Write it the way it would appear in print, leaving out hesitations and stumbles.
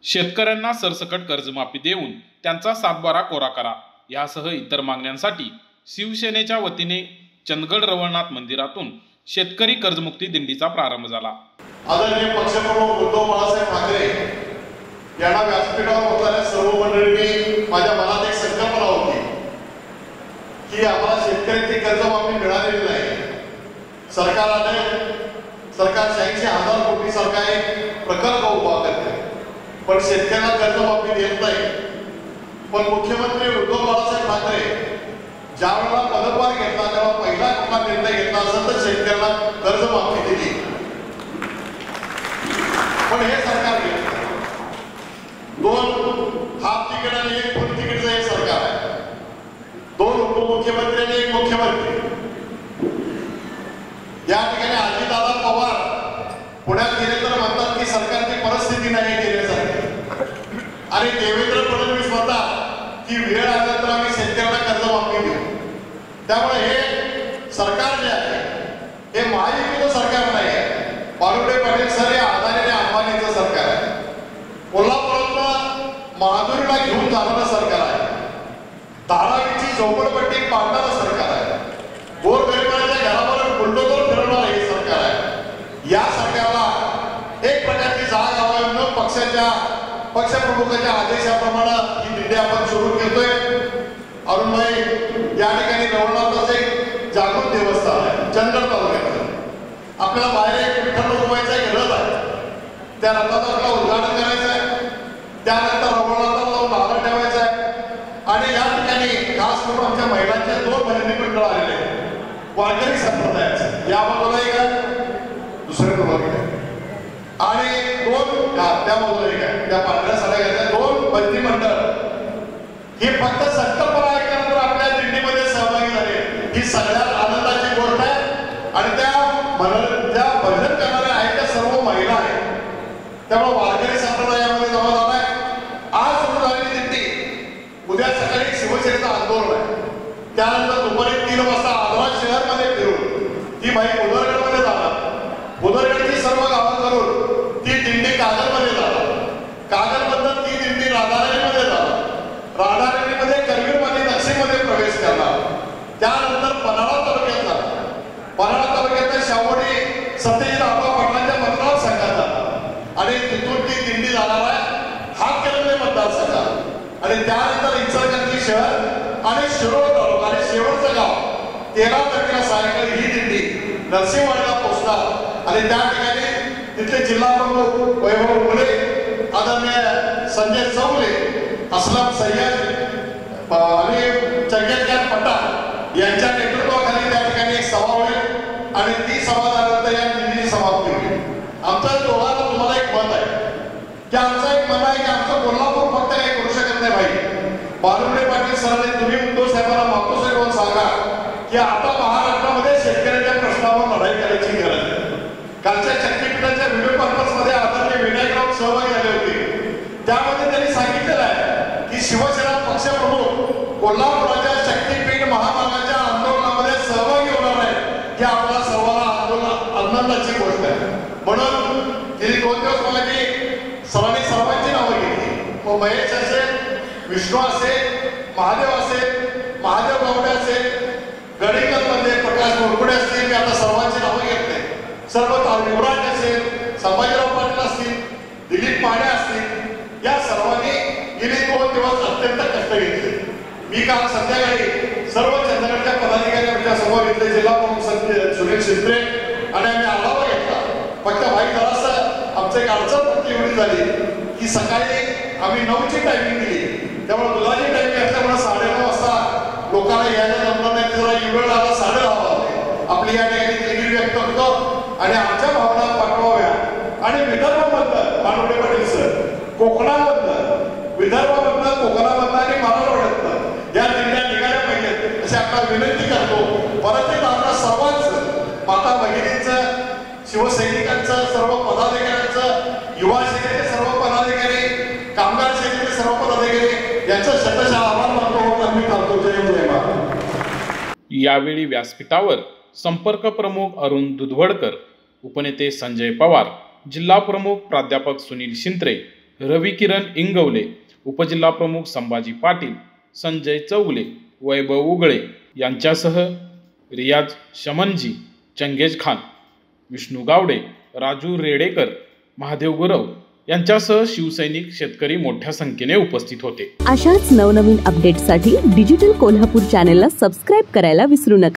शेतकऱ्यांना सरसकट कर्जमाफी देऊन त्यांचा सातबारा कोरा करा यासह इतर मागण्यांसाठी शिवसेनेच्या वतीने चंदगड रवळनाथ मंदिरातून शेतकरी कर्जमुक्ती दिंडीचा प्रारंभ झाला। आदरणीय पक्षप्रमुख उद्धव बाळासाहेब ठाकरे यांना व्यासपीठावर बोलणाऱ्या सर्व मंडळींनी माझ्या मनात एक संकल्पना होती की आम्हाला शेतकऱ्यांची कर्जमाफी मिळालेली नाही। सरकार 86,000 कोटी सारखा एक प्रकल्प उभा करते पण शेतकऱ्यांना कर्जमाफी देत नाही। पण मुख्यमंत्री उद्धव बाळासाहेब ठाकरे ज्या वेळेला पदभार घेतला तेव्हा पहिला कुठला निर्णय घेतला असेल तर शेतकऱ्यांना कर्जमाफी दिली। पण हे सरकार घेतलं 2 हाफ तिकीट आणि 1 फुल तिकीटचं एक सरकार आहे। 2 उपमुख्यमंत्री आणि 1 मुख्यमंत्री। या ठिकाणी अजितदादा पवार पुण्यात गेले तर म्हणतात की सरकारची परिस्थिती नाही देण्यासारखी आणि देवेंद्र फडणवीस म्हणतात की वेळ आला तर आम्ही शेतकऱ्यांना कर्जमाफी देऊ। त्यामुळे हे सरकार जे आहे हे महायुतीचं सरकार नाही आहे। बाळुंडे पाटील सर हे अदानी आणि अंबानीचं सरकार आहे। कोल्हापुरातनं महादुरीला घेऊन जाणारं सरकार आहे। धारावीची झोपडपट्टी पाडणारं सरकार आहे। गोरगरिबांच्या घरावर बुलडोजर फिरवणारं हे सरकार आहे। या सरकारला एक प्रकारची जाग हवी म्हणून पक्षप्रमुखाच्या आदेशाप्रमाणे ही दिंडी आपण सुरू करतोय। अरुणभाई या ठिकाणी रवळनाथाचं एक जागृत देवस्थान आहे चंदगड तालुक्यात। आपल्याला बाहेर एक विठ्ठल रखुमाईचा एक रथ आहे, त्या रथाचं आपल्याला उद्घाटन करायचं आहे। त्यानंतर रवळनाथाला जाऊन नारळ ठेवायचा आहे आणि या ठिकाणी खास करून आमच्या महिलांचे 2 भजनी मंडळ आलेले आहेत वारकरी संप्रदायाचे। या बाजूला एक आहे दुसऱ्या बाजूला आणि 2 त्या बाजूला एक आहे त्या पांढऱ्या साड्या घातल्या 2 भजनी मंडळ। हे फक्त संकल्पना ऐकल्यानंतर आपल्या दिंडीमध्ये सहभागी झाले ही सगळ्यात आनंदाची गोष्ट आहे आणि त्या भजन करणाऱ्या आहेत त्या सर्व महिला आहेत। त्यामुळे वारकरी संप्रदायामध्ये जमा झालाय। आज सुरू झालेली दिंडी उद्या सकाळी शिवसेनेचं आंदोलन आहे। त्यानंतर दुपारी 3 वाजता आग्रा शहरमध्ये फिरून ती बाई बुधरगडमध्ये जाणार। बुधरगडची सर्व गावं करून ती दिंडी कागलमध्ये जाणार। कागलमधून ती दिंडी राधानगरीमध्ये जाणार। राधानगरीमध्ये करवीरमध्ये नक्षीमध्ये प्रवेश करणार। त्यानंतर पन्हाळा तालुक्यात जाणार। पन्हाळा तालुक्यातल्या शावडी सत्यजित आबा पाटलांच्या मतदारसंघात जाणार आणि तिथून ती दिंडी जाणार आहे हातकणंगले मतदारसंघात आणि त्यानंतर इचलकरंजी शहर आणि शिरोळ तालुका आणि शेवटचं गाव 13 तारखेला सायंकाळी ही दिंडी नरसिंहवाडीला पोहोचणार आणि त्या ठिकाणी तिथले जिल्हा प्रमुख वैभव मुले, आदरणीय संजय चौले, असलम सय्यद आणि चंगेजखान पठाण यांच्या नेतृत्वाखाली त्या ठिकाणी एक सभा होईल आणि ती सभा झाल्यानंतर या दिंडीची समाप्ती होईल। आमच्या दोघांना तुम्हाला एक मत आहे की आमचं एक मत आहे की आमचं कोल्हापूर फक्त काही करू शकत नाही भाई। बाळुंडे पाटील सरांनी तुम्ही उद्धव साहेबांना मातोश्री होऊन सांगा की आता महाराष्ट्रामध्ये शेतकऱ्यांच्या प्रश्नावर लढाई करायची गरज आहे। कालच्या शक्तीपीठाच्या व्हिडिओ कॉन्फरन्समध्ये आदरणीय विनायकराव सहभागी झाले होते। त्यामध्ये त्यांनी सांगितलेलं आहे की शिवसेना पक्षप्रमुख कोल्हापुराच्या शक्तीपीठ महामार्गाच्या आंदोलनामध्ये सहभागी होणार आहे ही आपल्या सर्वांना आनंदाची गोष्ट आहे। म्हणून गेली 2 दिवस मला सरांनी सर्वांची नावं घेतली। मग महेश असेल, विष्णू असेल, महादेव असेल, महादेव गावडे असेल, गडिंगलमध्ये प्रकाश मोरगुडे असतील, मी आता सर्वांची नावं घेतले। सर्व युवराज असेल, संभाजीराव पाटील असतील, दिलीप माने असतील, या सर्वांनी गेली 2 दिवस अत्यंत कष्ट घेतले। मी काल संध्याकाळी सर्व चंदगडच्या पदाधिकारी आमच्या समोर घेतले, जिल्हा प्रमुख सुनील शिंत्रे आणि आम्ही आढावा घेतला। फक्त भाई जरासं आमचं एक अडचण फक्त एवढी झाली की सकाळी आम्ही 9ची टायमिंग दिली, त्यामुळे दुधाची टायमिंग असल्यामुळे 9:30 वाजता लोकांना यायला जमलं नाही। जरा वेळ लागला 10:30 वाजले। आपली या ठिकाणी दिलगिरी व्यक्त करतो आणि आमच्या भावना पाठवाव्या आणि विदर्भामधलं बाळुंडे पाटील सर, कोकणामधलं, विदर्भामधलं, कोकणामधलं आणि मराठवाड्यातलं या दिंड्या निघाल्या पाहिजेत अशी आपल्याला विनंती करतो। परत एकदा आपल्या सर्वांचं, माता भगिनींचं, शिवसैनिकांचं, सर्व पदाधिकाऱ्यांचं, युवा सेनेचे सर्व पदाधिकारी, कामगार सेनेचे सर्व पदाधिकारी यांचं शतशः आभार मानतो आणि मी करतो। जय महाराज। यावेळी व्यासपीठावर संपर्क प्रमुख अरुण दुधवडकर, उपनेते संजय पवार, जिल्हा प्रमुख प्राध्यापक सुनील शिंत्रे, रवी किरण इंगवले, उपजिल्हाप्रमुख संभाजी पाटील, संजय चौगले, वैभव उगळे यांच्यासह रियाज शमनजी, चंगेज खान, विष्णू गावडे, राजू रेडेकर, महादेव गुरव यांच्यासह शिवसैनिक, शेतकरी मोठ्या संख्येने उपस्थित होते. अशाच नवनवीन अपडेट्ससाठी डिजिटल कोल्हापूर चॅनेलला सबस्क्राईब करायला विसरू नका.